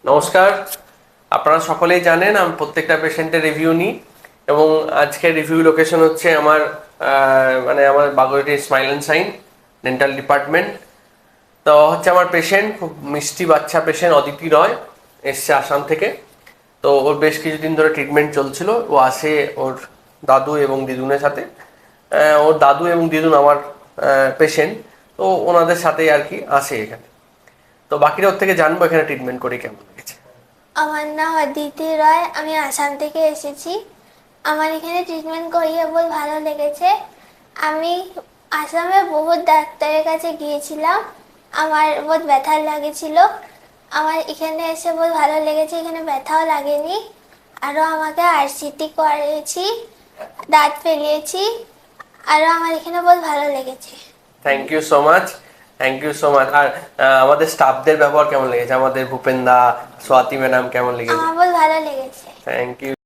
নমস্কার। আপনারা সকলেই জানেন আমি প্রত্যেকটা পেশেন্টের রিভিউ নিই এবং আজকের রিভিউ লোকেশন হচ্ছে আমার আমার Baguiati smile and sign dental department. তো হচ্ছে আমার পেশেন্ট খুব মিষ্টি বাচ্চা পেশেন্ট অদিতি রয়, এসছে আসাম থেকে। তো ওর বেশ কিছুদিন ধরে ট্রিটমেন্ট চলছিল। ও আসে ওর দাদু এবং দিদুনের সাথে। ওর দাদু এবং দিদুন আমার পেশেন্ট, তো ওনাদের সাথেই আর কি আসে এখানে। তো বাকিরা ওর থেকে জানবো এখানে ট্রিটমেন্ট করে কেমন লেগেছে। আমার নাম অদিতি রয়, আমি আসাম থেকে এসেছি। আমার এখানে ট্রিটমেন্ট করিয়ে বহুত ভালো লেগেছে। আমি আসামে বহুত ডাক্তারের কাছে গিয়েছিলাম, আমার বহুত ব্যথা লাগেছিল। আমার এখানে এসে বহুত ভালো লেগেছে, এখানে ব্যথাও লাগেনি। আরও আমাকে আরসিটি করিয়েছি, দাঁত ফেলিয়েছি। আরও আমার এখানে বহুত ভালো লেগেছে। Thank you so much, thank you so much. আর আমাদের স্টাফদের ব্যবহার কেমন লেগেছে? আমাদের ভূপেন্দা, স্বাতি ম্যাডাম কেমন লেগেছে? আমার বহুত ভালো লেগেছে। Thank you.